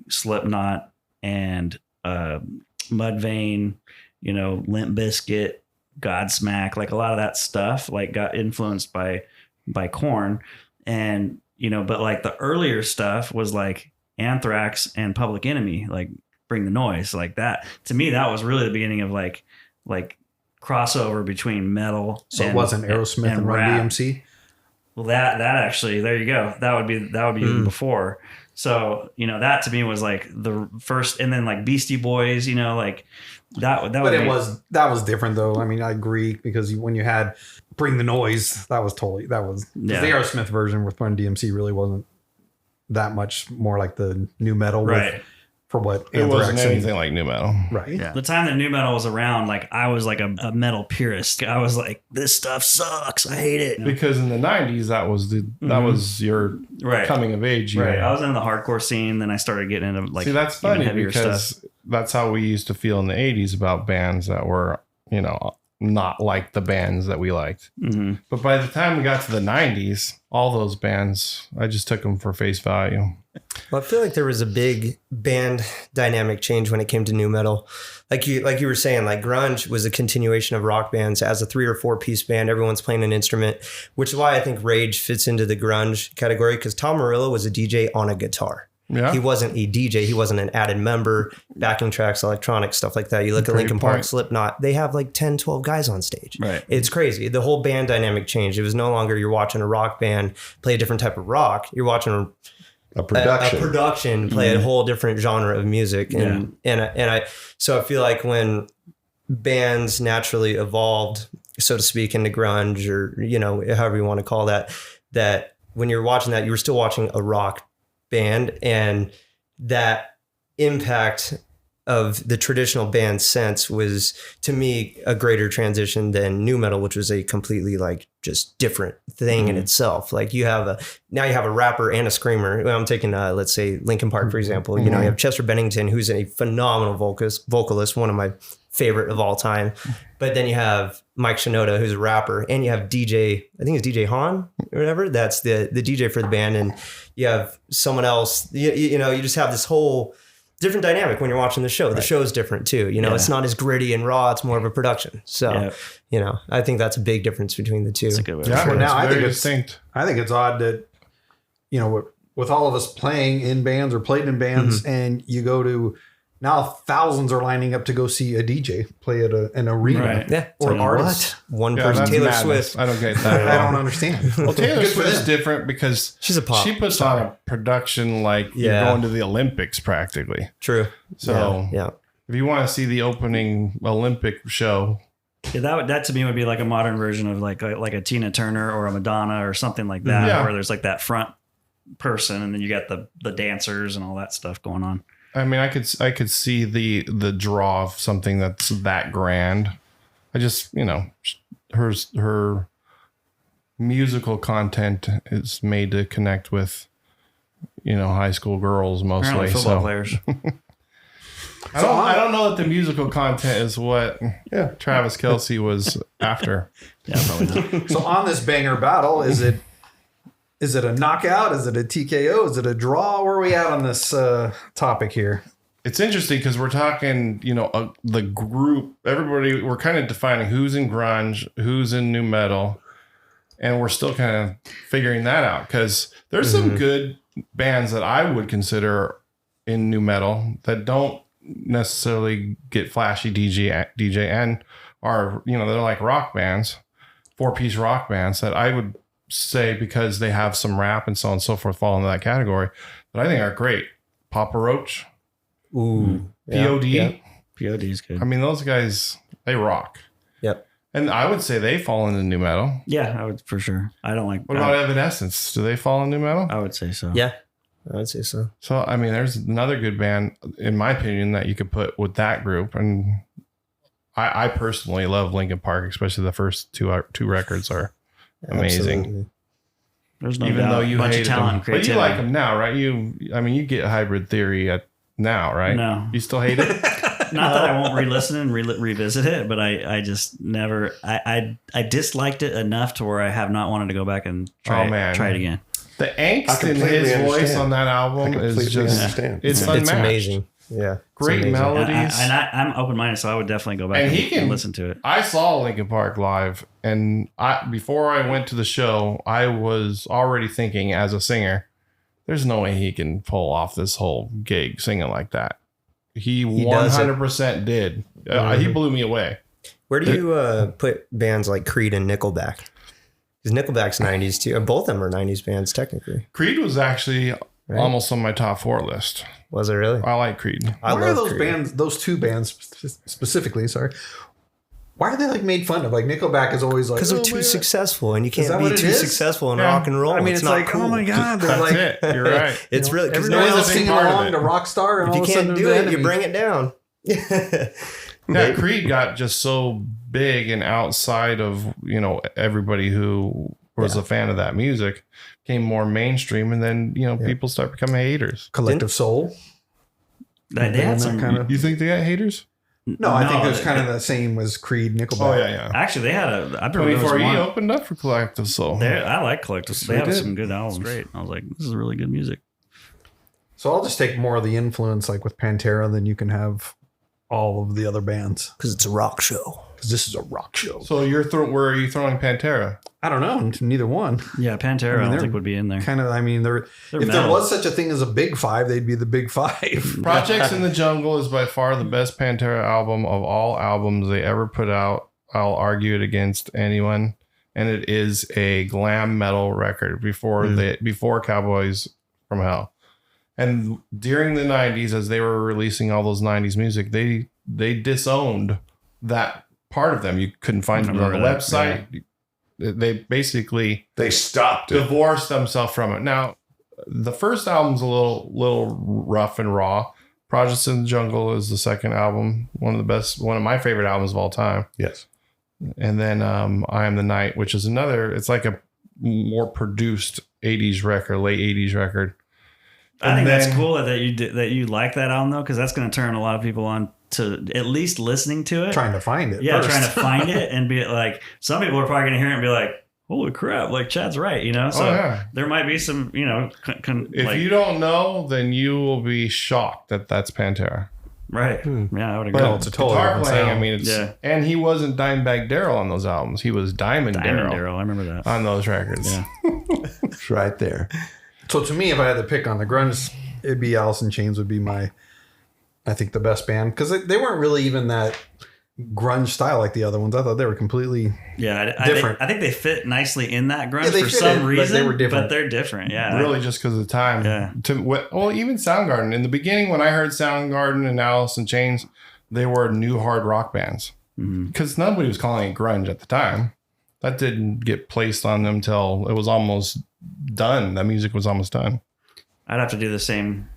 Slipknot, and Mudvayne, Limp Bizkit, Godsmack, like a lot of that stuff, like got influenced by Korn, and but like the earlier stuff was like Anthrax and Public Enemy, like Bring the Noise, like that. To me, that was really the beginning of like crossover between metal. So it wasn't Aerosmith and Run rap. DMC. Well, that actually, there you go. That would be even before. So that to me was like the first, and then like Beastie Boys, like that. But that was different though. I mean, I agree, because when you had Bring the Noise, the Aerosmith version with Run DMC really wasn't that much more like the new metal, right? For what it Anthrax wasn't anything like NuMetal, right? Yeah. The time that NuMetal was around, like I was like a metal purist. I was like, this stuff sucks. I hate it. because in the 90s that was your coming of age year. Right. I was in the hardcore scene, then I started getting into like, see, that's funny heavier because stuff. that's how we used to feel in the 80s about bands that were not like the bands that we liked. Mm-hmm. But by the time we got to the 90s, all those bands, I just took them for face value. Well, I feel like there was a big band dynamic change when it came to nu metal. Like you were saying, like grunge was a continuation of rock bands. As a 3 or 4 piece band, everyone's playing an instrument, which is why I think Rage fits into the grunge category, because Tom Morello was a DJ on a guitar. Yeah. He wasn't a DJ. He wasn't an added member, backing tracks, electronic stuff like that. You look at Linkin Park, Slipknot, they have like 10, 12 guys on stage. Right. It's crazy. The whole band dynamic changed. It was no longer you're watching a rock band play a different type of rock. You're watching A production. a production play a whole different genre of music. So I feel like when bands naturally evolved, so to speak, into grunge, or, however you want to call that when you're watching that, you were still watching a rock band, and that impact of the traditional band sense was, to me, a greater transition than nu metal, which was a completely like just different thing in itself. Like you have a rapper and a screamer. Well, I'm taking let's say Linkin Park, for example. You have Chester Bennington, who's a phenomenal vocalist, one of my favorite of all time. But then you have Mike Shinoda, who's a rapper, and you have DJ, I think it's DJ Han or whatever. That's the DJ for the band. And you have someone else, you just have this whole different dynamic when you're watching the show. The show is different too. It's not as gritty and raw. It's more of a production. So, I think that's a big difference between the two. That's a good way to Yeah, put it. now I think it's distinct. I think it's odd that, with all of us playing in bands or played in bands, and you go to, now thousands are lining up to go see a DJ play at an arena. Right. Yeah. Or Like, artist. One Yeah, person, that's Taylor madness. Swift. I don't get that. I don't understand. Well, Taylor Good for Swift's them. different because She's a pop she puts on a production like you're Yeah. going to the Olympics practically. True. So yeah. if you want to see the opening Olympic show, Yeah, that to me would be like a modern version of like a Tina Turner or a Madonna or something like that, Yeah. where there's like that front person, and then you got the dancers and all that stuff going on. I mean, I could see the draw of something that's that grand. I just, her musical content is made to connect with, high school girls mostly. Apparently football So players. I don't know that the musical content is what Travis Kelce was after. Yeah, probably not. So on this banger battle, is it a knockout? Is it a TKO? Is it a draw? Where are we at on this topic here? It's interesting because we're talking, the group, everybody, we're kind of defining who's in grunge, who's in nu metal, and we're still kind of figuring that out because there's some good bands that I would consider in nu metal that don't necessarily get flashy DJ and are, they're like rock bands, 4-piece rock bands that I would say, because they have some rap and so on and so forth, fall into that category, that I think are great. Papa Roach. Ooh. POD. Yeah. POD is good. I mean, those guys, they rock. Yep. And I would say they fall into nu metal. Yeah, I would for sure. I don't like. What about Evanescence? Do they fall into nu metal? I would say so. Yeah. I would say so. So, I mean, there's another good band, in my opinion, that you could put with that group. And I personally love Linkin Park, especially the first two records are amazing. Absolutely. There's no Even doubt. though you bunch of hated talent them. and But you creativity. like them now, right? You get Hybrid Theory now, right? No. You still hate it? Not that I won't re-listen and revisit it, but I just never. I disliked it enough to where I have not wanted to go back and try it again. The angst I in completely his voice understand. on that album is completely just understand. it's It's unmatched. amazing. Yeah. It's Great amazing. melodies. And I'm open minded, so I would definitely go back And and, he can and listen to it. I saw Linkin Park live, and before I went to the show, I was already thinking as a singer, there's no way he can pull off this whole gig singing like that. He does it. 100% did. He blew me away. Where do you put bands like Creed and Nickelback? Because Nickelback's 90s too. Both of them are 90s bands technically. Creed was actually Right. almost on my top 4 list. Was it really? I like Creed. I Why are love those Creed. bands, those two bands specifically, sorry, why are they like made fun of? Like Nickelback is always like, Because they're "Oh, too man." successful, and you that can't be what it too is? successful in Yeah. rock and roll. I mean, it's not like, cool. oh my God. They're That's like, it. You're right. It's really because everybody no else one's singing part of along it. to Rockstar, and if all you of a sudden can't do then, it, you and- bring it down. Yeah, Creed got just so big and outside of, everybody who was a fan of that music, became more mainstream, and then, people start becoming haters. Collective Soul. They had some kind of. You think they got haters? No, I think it was they- kind of the same as Creed, Nickelback. Oh, yeah. Actually, they had a. I remember there was 24E one. opened up for Collective Soul. I like Collective. They They have did. some good albums. Great. I was like, this is really good music. So I'll just take more of the influence, like with Pantera, than you can have all of the other bands, Because it's a rock show. because this is a rock show. So where are you throwing Pantera? I don't know, neither one. Yeah, Pantera. I, they're don't think would be in there. Kind of, I mean, They're if there metal. was such a thing as a big five, they'd be the big five. Projects in the Jungle is by far the best Pantera album of all albums they ever put out. I'll argue it against anyone. And it is a glam metal record before Cowboys from Hell. And during the 90s, as they were releasing all those 90s music, they disowned that part of them. You couldn't find it on the remember that, website. They basically They stopped it. divorced themselves from it. Now, the first album's a little rough and raw. Projects in the Jungle is the second album, one of my favorite albums of all time. Yes. And then I Am the Night, which is it's like a more produced 80s record, late 80s record. I think And that's then- cool that you like that album though, because that's going to turn a lot of people on to at least listening to it. Trying to find it. Yeah, first. trying to find it and be like, some people are probably going to hear it and be like, holy crap, like Chad's right, So yeah. there might be some, If you don't know, then you will be shocked that that's Pantera. right. Yeah, I would agree. But it's a totally guitar different playing, sound. I mean, it's, Yeah. and he wasn't Dimebag Darrell on those albums. He was Diamond Diamond Darrell Darrell, I remember that. on those records. Yeah. It's right there. So to me, if I had to pick on the grunge, it'd be Alice in Chains would be I think the best band, because they weren't really even that grunge style like the other ones. I thought they were completely Yeah, Different. I think they fit nicely in that grunge Yeah, they for fit some in, but reason, they were different. but they're different. Yeah, Really, just because of the time. Yeah. Even Soundgarden. In the beginning, when I heard Soundgarden and Alice in Chains, they were new hard rock bands. Because nobody was calling it grunge at the time. That didn't get placed on them till it was almost done. That music was almost done. I'd have to do the same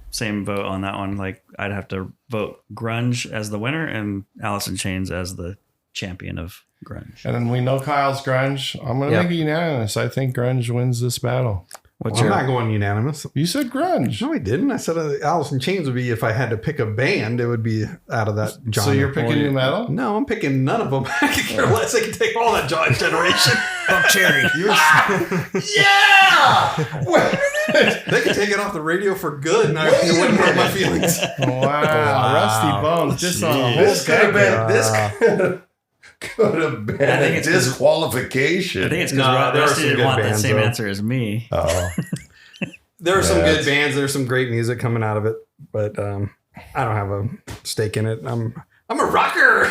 vote on that one. Like I'd have to vote grunge as the winner and Alice in Chains as the champion of grunge. And then we know Kyle's grunge. I'm going to Yeah. make it unanimous. I think grunge wins this battle. What's I'm your not going unanimous. You said grunge. No, I didn't. I said Alice in Chains would be, if I had to pick a band, it would be out of that genre. So you're picking new metal? No, I'm picking none of them. I could care less. I can take all that generation. Buck Cherry. Yeah! They could take it off the radio for good, and it wouldn't hurt my feelings. Wow. Rusty Bones. Just on a whole This could have been. segment. This could have been I think a it's 'cause- disqualification. I think it's No, because there are Rusty some didn't good want the bands, same though. answer as me. Oh, There are some Yeah, good it's- bands. There's some great music coming out of it, but I don't have a stake in it. I'm a rocker.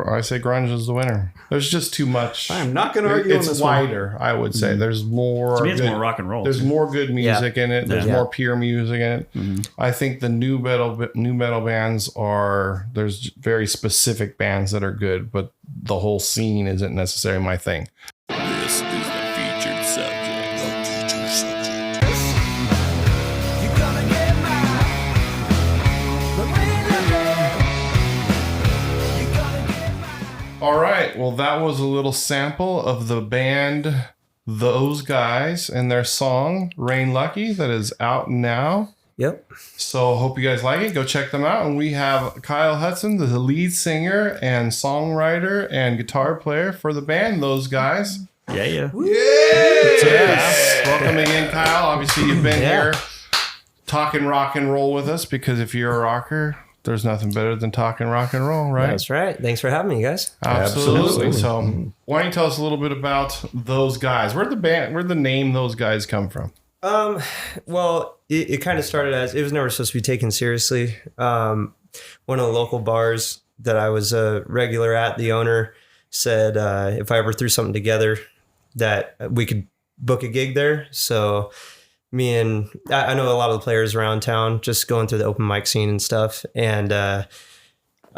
I say grunge is the winner. There's just too much. I'm not going to argue on It's this one. wider, I would say. There's more. To me, it's good- more rock and roll. There's more good music in it. There's Yeah. more pure music in it. I think the new metal bands there's very specific bands that are good, but the whole scene isn't necessarily my thing. This is the featured subject. All right. Well, that was a little sample of the band Those Guys and their song Rain Lucky that is out now. Yep. So hope you guys like it. Go check them out. And we have Kyle Hudson, the lead singer and songwriter and guitar player for the band Those Guys. Yeah. Yes. Welcome again, Kyle. Obviously, you've been Yeah. here talking rock and roll with us because if you're a rocker, there's nothing better than talking rock and roll, right? That's right. Thanks for having me, guys. Absolutely. So, why don't you tell us a little bit about those guys? Where'd the name Those Guys come from? Well, it kind of started as it was never supposed to be taken seriously. One of the local bars that I was a regular at, the owner said if I ever threw something together that we could book a gig there. So me and I know a lot of the players around town, just going through the open mic scene and stuff. And I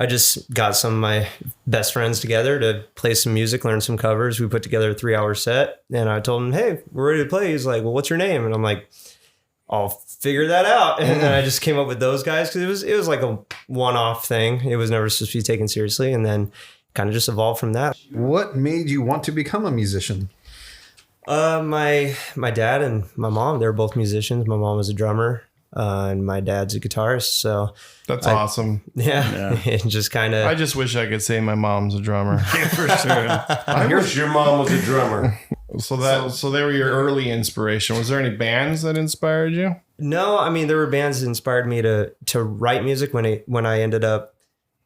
just got some of my best friends together to play some music, learn some covers. We put together a 3-hour set, and I told him, "Hey, we're ready to play." He's like, "Well, what's your name?" And I'm like, "I'll figure that out." And then I just came up with Those Guys because it was like a one-off thing. It was never supposed to be taken seriously, and then kind of just evolved from that. What made you want to become a musician? My dad and my mom, they were both musicians. My mom was a drummer, and my dad's a guitarist. So That's awesome. yeah. It just kind I of. just wish I could say my mom's a drummer. For sure. I wish your mom was a drummer. So they were your early inspiration. Was there any bands that inspired you? No, I mean there were bands that inspired me to write music when I ended up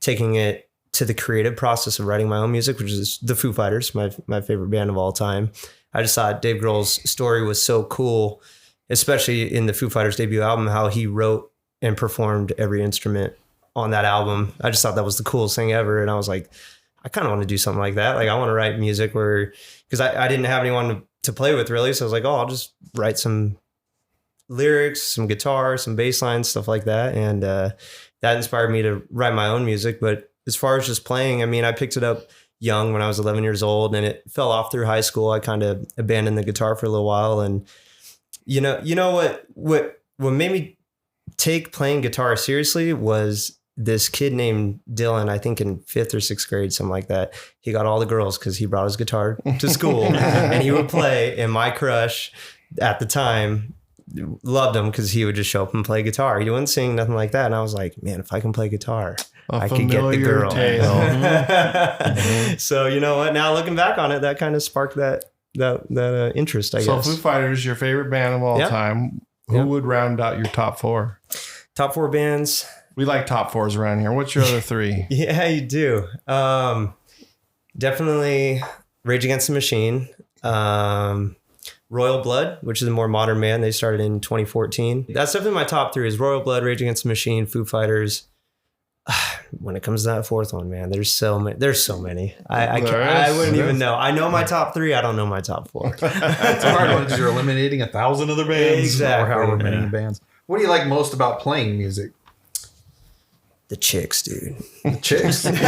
taking it to the creative process of writing my own music, which is the Foo Fighters, my favorite band of all time. I just thought Dave Grohl's story was so cool, especially in the Foo Fighters debut album, how he wrote and performed every instrument on that album. I just thought that was the coolest thing ever. And I was like, I kind of want to do something like that. Like I want to write music because I didn't have anyone to play with really. So I was like, oh, I'll just write some lyrics, some guitar, some bass lines, stuff like that. And that inspired me to write my own music. But as far as just playing, I mean, I picked it up young when I was 11 years old, and it fell off through high school. I kind of abandoned the guitar for a little while. And you know what made me take playing guitar seriously was this kid named Dylan, I think in 5th or 6th grade, something like that. He got all the girls because he brought his guitar to school and he would play. And my crush at the time loved him because he would just show up and play guitar. He wouldn't sing, nothing like that. And I was like, man, if I can play guitar, I could get the girl. So you know what? Now looking back on it, that kind of sparked that interest, I So guess. Foo Fighters, your favorite band of all time. Who would round out your top 4? Top 4 bands. We like top 4s around here. What's your other 3? Yeah, you do. Definitely Rage Against the Machine. Royal Blood, which is a more modern band. They started in 2014. That's definitely my top 3 is Royal Blood, Rage Against the Machine, Foo Fighters. When it comes to that 4th one, man, there's so many. I wouldn't even know. I know my top 3. I don't know my top 4. It's hard when you're eliminating 1,000 other bands Exactly. or however many bands. What do you like most about playing music? The chicks, dude. The chicks. That's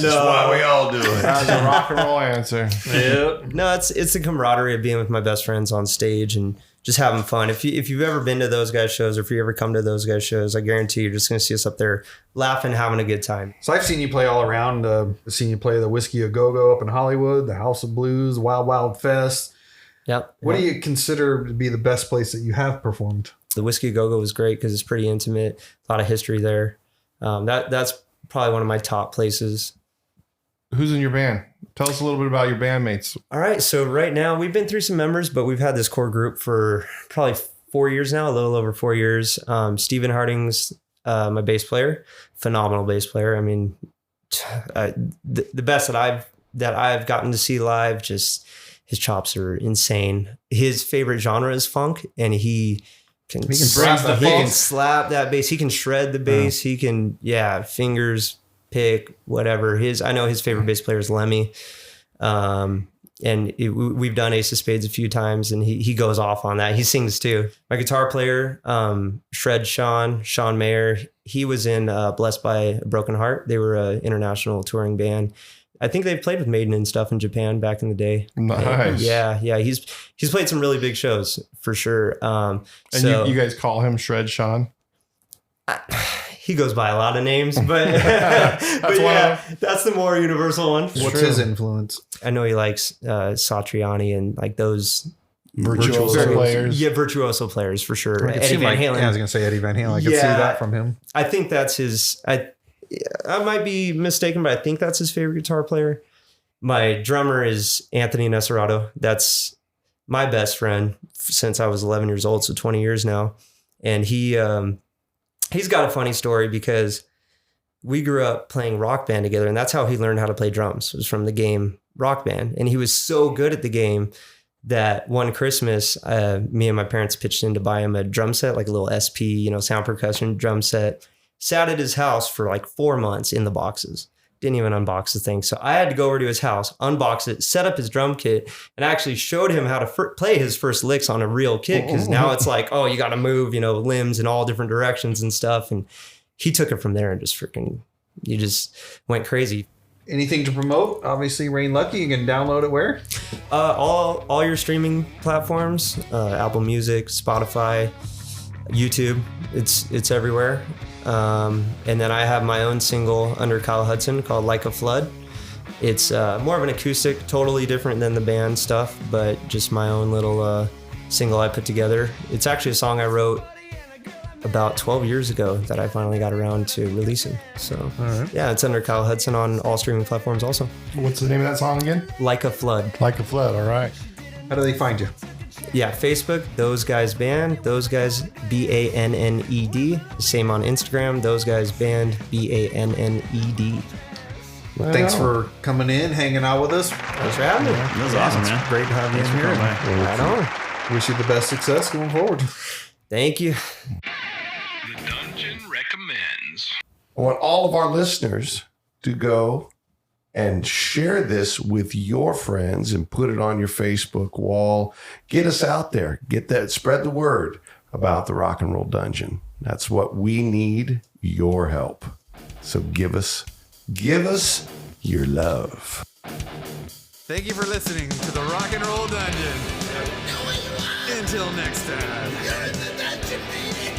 why we all do it. That's a rock and roll answer. Yep. No, it's the camaraderie of being with my best friends on stage and just having fun. If you've ever been to Those Guys shows or if you ever come to Those Guys shows, I guarantee you're just going to see us up there laughing, having a good time. So I've seen you play all around. I've seen you play the Whiskey A Go-Go up in Hollywood, the House of Blues, Wild Wild Fest. Yep. What do you consider to be the best place that you have performed? The Whiskey Go-Go was great because it's pretty intimate, a lot of history there. That's probably one of my top places. Who's in your band? Tell us a little bit about your bandmates. All right, so right now we've been through some members, but we've had this core group for probably 4 years now, a little over 4 years. Stephen Harding's my bass player, phenomenal bass player. I mean, the best that I've gotten to see live. Just his chops are insane. His favorite genre is funk, and he can slap that bass. He can shred the bass. He can, fingers pick, whatever. I know his favorite bass player is Lemmy. And we've done Ace of Spades a few times, and he goes off on that. He sings too. My guitar player, Shred Sean Mayer, he was in Blessed by a Broken Heart. They were an international touring band. I think they've played with Maiden and stuff in Japan back in the day. Nice. Yeah. He's played some really big shows for sure. And you guys call him Shred Sean? He goes by a lot of names, but that's the more universal one. What's his influence? I know he likes Satriani and like those virtuoso players. Yeah, virtuoso players for sure. Eddie Van Halen. I was going to say Eddie Van Halen. I could see that from him. I think that's his. I might be mistaken, but I think that's his favorite guitar player. my drummer is Anthony Neserato. That's my best friend since I was 11 years old, so 20 years now. And he's got a funny story because we grew up playing Rock Band together, and that's how he learned how to play drums. It was from the game Rock Band. And he was so good at the game that one Christmas, me and my parents pitched in to buy him a drum set, like a little SP, sound percussion drum set. Sat at his house for like 4 months in the boxes. Didn't even unbox the thing. So I had to go over to his house, unbox it, set up his drum kit, and actually showed him how to play his first licks on a real kit. Because now it's like, oh, you got to move, limbs in all different directions and stuff. And he took it from there and you just went crazy. Anything to promote? Obviously, Rain Lucky. You can download it where? All your streaming platforms, Apple Music, Spotify, YouTube. It's everywhere. And then I have my own single under Kyle Hudson called Like a Flood. It's more of an acoustic, totally different than the band stuff, but just my own little single I put together. It's actually a song I wrote about 12 years ago that I finally got around to releasing. So yeah, it's under Kyle Hudson on all streaming platforms also. What's the name of that song again? Like a Flood. Like a Flood, all right. How do they find you? Yeah, Facebook, Those Guys Band, Those Guys BANNED. Same on Instagram, Those Guys Band BANNED. Well, thanks for coming in, hanging out with us. Thanks for having me. That was awesome, man. Great to have you in here. Right on. Wish you the best success going forward. Thank you. The Dungeon recommends. I want all of our listeners to go and share this with your friends and put it on your Facebook wall. Get us out there. Spread the word about the Rock and Roll Dungeon. That's what we need, your help. So give us your love. Thank you for listening to the Rock and Roll Dungeon. Until next time. You're in the dungeon, baby.